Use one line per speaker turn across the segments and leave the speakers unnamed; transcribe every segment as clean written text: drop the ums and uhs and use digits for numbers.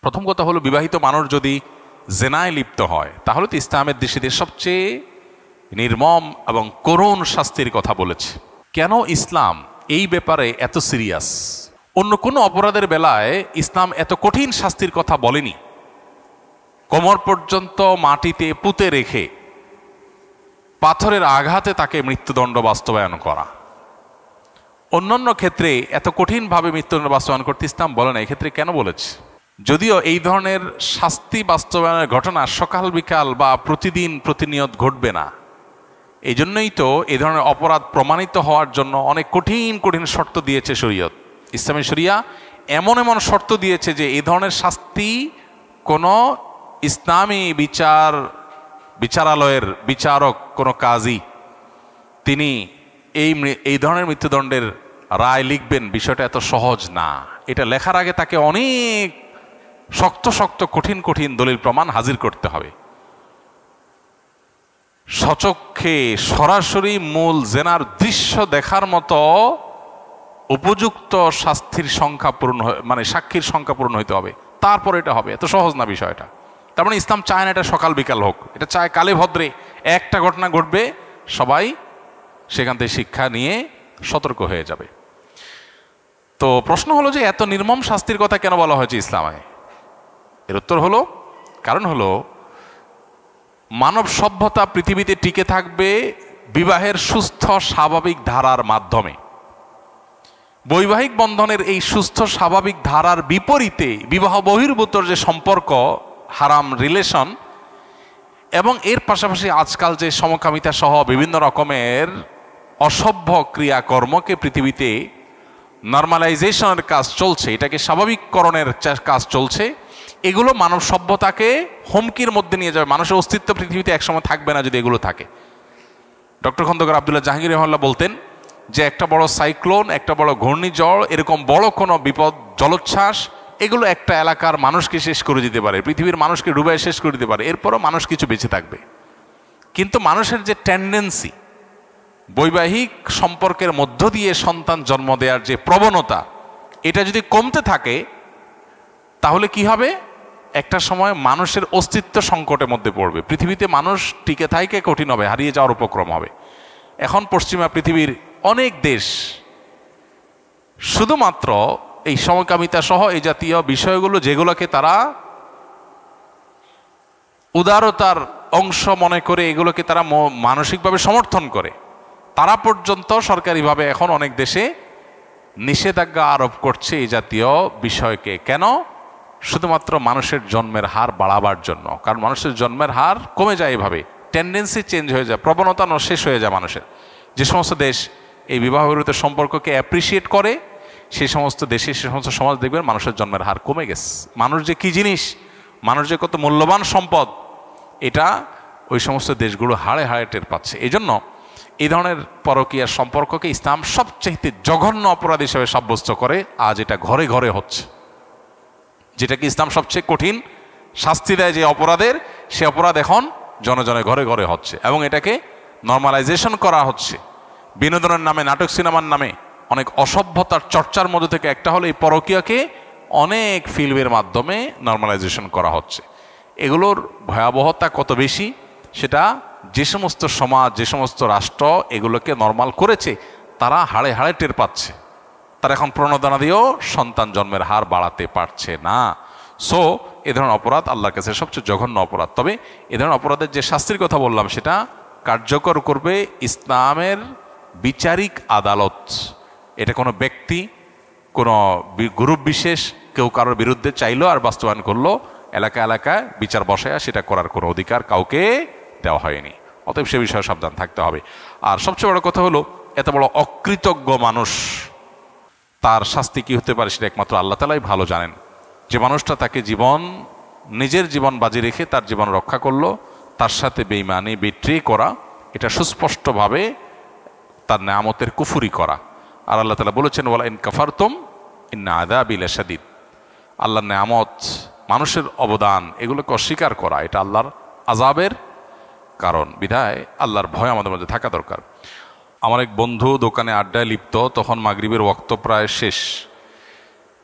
প্রথম কথা হলো, বিবাহিত মানুষ যদি জেনায় লিপ্ত হয় তাহলে তো ইসলামের দৃষ্টিতে সবচেয়ে নির্মম এবং করুণ শাস্তির কথা বলেছে। কেন ইসলাম এই ব্যাপারে এত সিরিয়াস? অন্য কোনো অপরাধের বেলায় ইসলাম এত কঠিন শাস্তির কথা বলেনি। কোমর পর্যন্ত মাটিতে পুঁতে রেখে পাথরের আঘাতে তাকে মৃত্যুদণ্ড বাস্তবায়ন করা, অন্যান্য ক্ষেত্রে এত কঠিনভাবে মৃত্যুদণ্ড বাস্তবায়ন করতে ইসলাম বলে না। এক্ষেত্রে কেন বলেছে? যদিও এই ধরনের শাস্তি বাস্তবায়নের ঘটনা সকাল বিকাল বা প্রতিদিন প্রতিনিয়ত ঘটবে না, এই জন্যই তো এই ধরনের অপরাধ প্রমাণিত হওয়ার জন্য অনেক কঠিন কঠিন শর্ত দিয়েছে শরীয়ত। ইসলামী শরিয়া এমন এমন শর্ত দিয়েছে যে এই ধরনের শাস্তি কোনো ইসলামী বিচারালয়ের বিচারক, কোনো কাজী, তিনি এই ধরনের মৃত্যুদণ্ডের রায় লিখবেন, বিষয়টা এত সহজ না। এটা লেখার আগে তাকে অনেক শক্ত শক্ত কঠিন কঠিন দলিল প্রমাণ হাজির করতে হবে। সচক্ষে সরাসরি মূল জেনার দৃশ্য দেখার মতো উপযুক্ত শাস্তির সংখ্যা পূরণ, মানে সাক্ষীর সংখ্যা পূরণ হইতে হবে, তারপর এটা হবে। এত সহজ না বিষয়টা। তার মানে ইসলাম চায় না এটা সকাল বিকাল হোক, এটা চায় কালে ভদ্রে একটা ঘটনা ঘটবে, সবাই সেখান থেকে শিক্ষা নিয়ে সতর্ক হয়ে যাবে। তো প্রশ্ন হলো যে এত নির্মম শাস্তির কথা কেন বলা হয়েছে ইসলামে? এর উত্তর হলো, কারণ হলো মানব সভ্যতা পৃথিবীতে টিকে থাকবে বিবাহের সুস্থ স্বাভাবিক ধারার মাধ্যমে। বৈবাহিক বন্ধনের এই সুস্থ স্বাভাবিক ধারার বিপরীতে বিবাহ বহির্ভূত যে সম্পর্ক, হারাম রিলেশন, এবং এর পাশাপাশি আজকাল যে সমকামিতা সহ বিভিন্ন রকমের অসভ্য ক্রিয়াকর্মকে পৃথিবীতে নর্মালাইজেশনের কাজ চলছে, এটাকে স্বাভাবিককরণের কাজ চলছে, এগুলো মানব সভ্যতাকে হুমকির মধ্যে নিয়ে যাবে। মানুষের অস্তিত্ব পৃথিবীতে একসময় থাকবে না যদি এগুলো থাকে। ডক্টর খন্দকার আব্দুল্লাহ জাহাঙ্গীর রহমাল্লাহ বলতেন যে একটা বড় সাইক্লোন, একটা বড় ঘূর্ণিঝড়, এরকম বড় কোনো বিপদ, জলোচ্ছ্বাস, এগুলো একটা এলাকার মানুষকে শেষ করে দিতে পারে, পৃথিবীর মানুষকে ডুবাই শেষ করে দিতে পারে, এরপরও মানুষ কিছু বেঁচে থাকবে। কিন্তু মানুষের যে টেন্ডেন্সি, বৈবাহিক সম্পর্কের মধ্য দিয়ে সন্তান জন্ম দেওয়ার যে প্রবণতা, এটা যদি কমতে থাকে তাহলে কি হবে? একটা সময় মানুষের অস্তিত্ব সংকটের মধ্যে পড়বে, পৃথিবীতে মানুষ টিকে থাইকে কঠিন হবে, হারিয়ে যাওয়ার উপক্রম হবে। এখন পশ্চিমা পৃথিবীর অনেক দেশ শুধুমাত্র এই সমকামিতা সহ এই জাতীয় বিষয়গুলো, যেগুলোকে তারা উদারতার অংশ মনে করে, এগুলোকে তারা মানসিকভাবে সমর্থন করে, তারা পর্যন্ত সরকারিভাবে এখন অনেক দেশে নিষেধাজ্ঞা আরোপ করছে এই জাতীয় বিষয়কে। কেন? শুধুমাত্র মানুষের জন্মের হার বাড়াবার জন্য। কারণ মানুষের জন্মের হার কমে যায়, এভাবে টেন্ডেন্সি চেঞ্জ হয়ে যায়, প্রবণতা শেষ হয়ে যায় মানুষের। যে সমস্ত দেশ এই বিবাহ বিরোধী সম্পর্ককে অ্যাপ্রিসিয়েট করে, সেই সমস্ত দেশে, সে সমস্ত সমাজ দেখবেন মানুষের জন্মের হার কমে গেছে। মানুষ যে কি জিনিস, মানুষ যে কত মূল্যবান সম্পদ, এটা ওই সমস্ত দেশগুলো হাড়ে হাড়ে টের পাচ্ছে। এই জন্য এই ধরনের পরকীয়ার সম্পর্ককে ইসলাম সবচাইতে জঘন্য অপরাধ হিসেবে সাব্যস্ত করে। আজ এটা ঘরে ঘরে হচ্ছে, যেটাকে ইসলাম সবচেয়ে কঠিন শাস্তি দেয় যে অপরাধের, সে অপরাধ এখন জনে জনে ঘরে ঘরে হচ্ছে, এবং এটাকে নর্মালাইজেশন করা হচ্ছে। বিনোদনের নামে, নাটক সিনেমার নামে অনেক অসভ্যতার চর্চার মধ্যে থেকে একটা হলো এই পরকীয়াকে অনেক ফিল্মের মাধ্যমে নর্মালাইজেশন করা হচ্ছে। এগুলোর ভয়াবহতা কত বেশি, সেটা যে সমস্ত সমাজ, যে সমস্ত রাষ্ট্র এগুলোকে নর্মাল করেছে, তারা হাড়ে হাড়ে টের পাচ্ছে। তারা এখন প্রণোদনা দিয়েও সন্তান জন্মের হার বাড়াতে পারছে না। সো এ ধরনের অপরাধ আল্লাহর কাছে সবচেয়ে জঘন্য অপরাধ। তবে এ ধরনের অপরাধের যে শাস্তির কথা বললাম, সেটা কার্যকর করবে ইসলামের বিচারিক আদালত। এটা কোনো ব্যক্তি, কোনো গ্রুপ বিশেষ কেউ কারোর বিরুদ্ধে চাইলো আর বাস্তবায়ন করলো, এলাকা এলাকায় বিচার বসায়া সেটা করার কোনো অধিকার কাউকে দেওয়া হয়নি। অতএব সে বিষয়ে সাবধান থাকতে হবে। আর সবচেয়ে বড় কথা হলো, এত বড় অকৃতজ্ঞ মানুষ, তার শাস্তি কি হতে পারে সেটা একমাত্র আল্লাহ তাআলাই ভালো জানেন। যে মানুষটা তাকে নিজের জীবন বাজি রেখে তার জীবন রক্ষা করলো, তার সাথে বেঈমানি, বিট্রে করা, এটা সুস্পষ্টভাবে তার নেয়ামতের কুফরি করা। আর আল্লাহ তাআলা বলেছেন, ওয়ালা ইন কাফারতুম ইন্না আযাবি লাশাদীদ। আল্লাহর নেয়ামত, মানুষের অবদান, এগুলোকে অস্বীকার করা, এটা আল্লাহর আযাবের কারণ। বিধায় আল্লাহর ভয় আমাদের মধ্যে থাকা দরকার। আমার এক বন্ধু দোকানে আড্ডায় লিপ্ত, তখন মাগরিবের ওয়াক্ত প্রায় শেষ।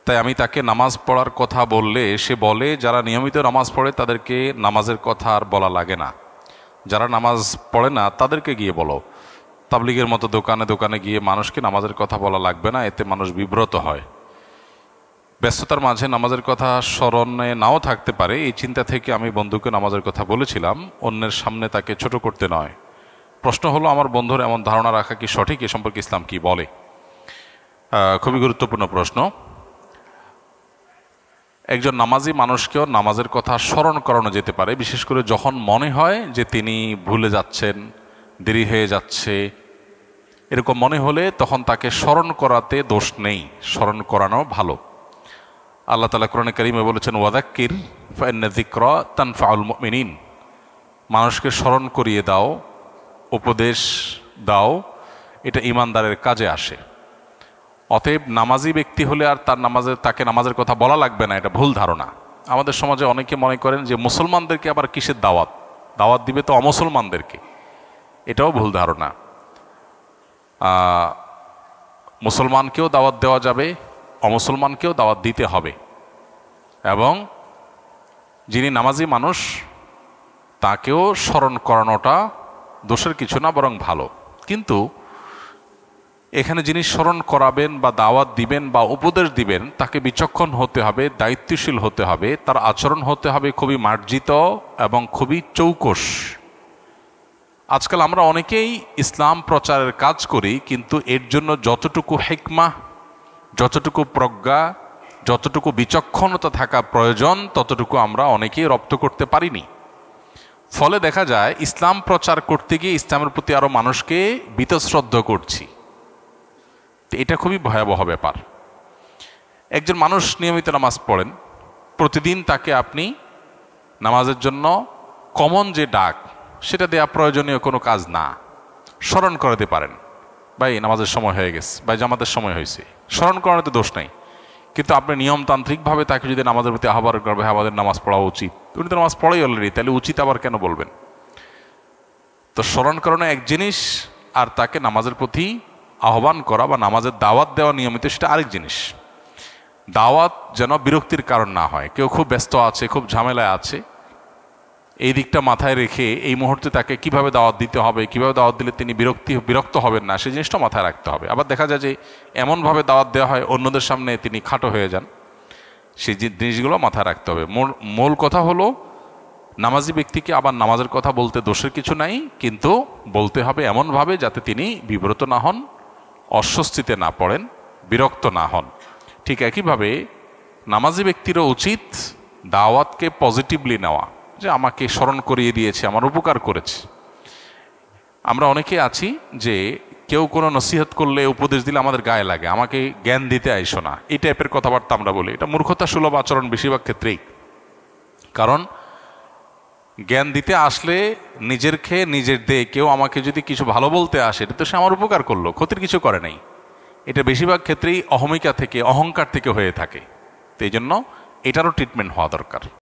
তাই আমি তাকে নামাজ পড়ার কথা বললে সে বলে যারা নিয়মিত নামাজ পড়ে তাদেরকে নামাজের কথা আর বলা লাগে না, যারা নামাজ পড়ে না তাদেরকে গিয়ে বলো। তাবলিগের মতো দোকানে দোকানে গিয়ে মানুষকে নামাজের কথা বলা লাগবে না, এতে মানুষ বিব্রত হয়। ব্যস্ততার মাঝে নামাজের কথা স্মরণে নাও থাকতে পারে, এই চিন্তা থেকে আমি বন্ধুকে নামাজের কথা বলেছিলাম, অন্যের সামনে তাকে ছোট করতে নয়। প্রশ্ন হলো, আমার বন্ধুর এমন ধারণা রাখা কি সঠিক? এ সম্পর্কে ইসলাম কি বলে? খুবই গুরুত্বপূর্ণ প্রশ্ন। একজন নামাজি মানুষকেও নামাজের কথা স্মরণ করানো যেতে পারে, বিশেষ করে যখন মনে হয় যে তিনি ভুলে যাচ্ছেন, দেরি হয়ে যাচ্ছে, এরকম মনে হলে তখন তাকে স্মরণ করাতে দোষ নেই, স্মরণ করানো ভালো। আল্লাহ তাআলা কোরআনে কারীমে বলেছেন, ওয়াযাক্কির ফাইন্না যিকরা তানফাউল মুমিনিন, মানুষকে স্মরণ করিয়ে দাও, উপদেশ দাও, এটা ঈমানদারের কাজে আসে। অতএব নামাজি ব্যক্তি হলে আর তাকে নামাজের কথা বলা লাগবে না, এটা ভুল ধারণা। আমাদের সমাজে অনেকে মনে করেন যে মুসলমানদেরকে আবার কিসের দাওয়াত দিবে তো অমুসলমানদেরকে, এটাও ভুল ধারণা। মুসলমানকেও দাওয়াত দেওয়া যাবে, অমুসলমানকেও দাওয়াত দিতে হবে, এবং যিনি নামাজি মানুষ তাকেও স্মরণ করানোটা দোষের কিছু না, বরং ভালো। কিন্তু এখানে যিনি স্মরণ করাবেন বা দাওয়াত দিবেন বা উপদেশ দিবেন তাকে বিচক্ষণ হতে হবে, দায়িত্বশীল হতে হবে, তার আচরণ হতে হবে খুবই মার্জিত এবং খুবই চৌকস। আজকাল আমরা অনেকেই ইসলাম প্রচারের কাজ করি, কিন্তু এর জন্য যতটুকু হিকমাহ, যতটুকু প্রজ্ঞা, যতটুকু বিচক্ষণতা থাকা প্রয়োজন ততটুকু আমরা অনেকেই রপ্ত করতে পারিনি। ফলে দেখা যায় ইসলাম প্রচার করতে গিয়ে ইসলামের প্রতি আরো মানুষকে বীতশ্রদ্ধ করছি। এটা খুবই ভয়াবহ ব্যাপার। একজন মানুষ নিয়মিত নামাজ পড়েন, প্রতিদিন তাকে আপনি নামাজের জন্য কমন যে ডাক সেটা দেয়া প্রয়োজনীয় কোনো কাজ না, স্মরণ করাতে পারেন, ভাই নামাজের সময় হয়ে গেছে, ভাই জামাতের সময় হয়েছে, স্মরণ করানোতে দোষ নাই। কিন্তু আপনি নিয়মতান্ত্রিকভাবে তাকে যদি নামাজের প্রতি আহ্বান করবে, আমাদের নামাজ পড়া উচিত, উনি তো নামাজ পড়াই অলরেডি, তাহলে উচিত আবার কেন বলবেন? তো স্মরণ করানো এক জিনিস, আর তাকে নামাজের প্রতি আহ্বান করা বা নামাজের দাওয়াত দেওয়া নিয়মিত সেটা আরেক জিনিস। দাওয়াত যেন বিরক্তির কারণ না হয়। কেউ খুব ব্যস্ত আছে, খুব ঝামেলায় আছে, এই দিকটা মাথায় রেখে এই মুহূর্তে তাকে কিভাবে দাওয়াত দিতে হবে, কিভাবে দাওয়াত দিলে তিনি বিরক্ত হবেন না, সেই জিনিসটা মাথায় রাখতে হবে। আবার দেখা যায় যে এমনভাবে দাওয়াত দেওয়া হয় অন্যদের সামনে তিনি খাটো হয়ে যান, সেই জিনিসগুলো মাথায় রাখতে হবে। মূল কথা হলো নামাজি ব্যক্তিকে আবার নামাজের কথা বলতে দোষের কিছু নাই, কিন্তু বলতে হবে এমনভাবে যাতে তিনি বিব্রত না হন, অস্বস্তিতে না পড়েন, বিরক্ত না হন। ঠিক একইভাবে নামাজি ব্যক্তিরও উচিত দাওয়াতকে পজিটিভলি নেওয়া, যে আমাকে স্মরণ করিয়ে দিয়েছে, আমার উপকার করেছে। আমরা অনেকে আছি যে কেউ কোনো নসিহত করলে, উপদেশ দিলে আমাদের গায়ে লাগে, আমাকে জ্ঞান দিতে আইসো না, এই টাইপের কথাবার্তা আমরা বলি। এটা মূর্খতা সুলভ আচরণ বেশিরভাগ ক্ষেত্রেই। কারণ জ্ঞান দিতে আসলে নিজের খেয়ে নিজের দেয়, কেউ আমাকে যদি কিছু ভালো বলতে আসে, এটা তো সে আমার উপকার করলো, ক্ষতির কিছু করে নাই। এটা বেশিরভাগ ক্ষেত্রেই অহমিকা থেকে, অহংকার থেকে হয়ে থাকে। তো এই জন্য এটারও ট্রিটমেন্ট হওয়া দরকার।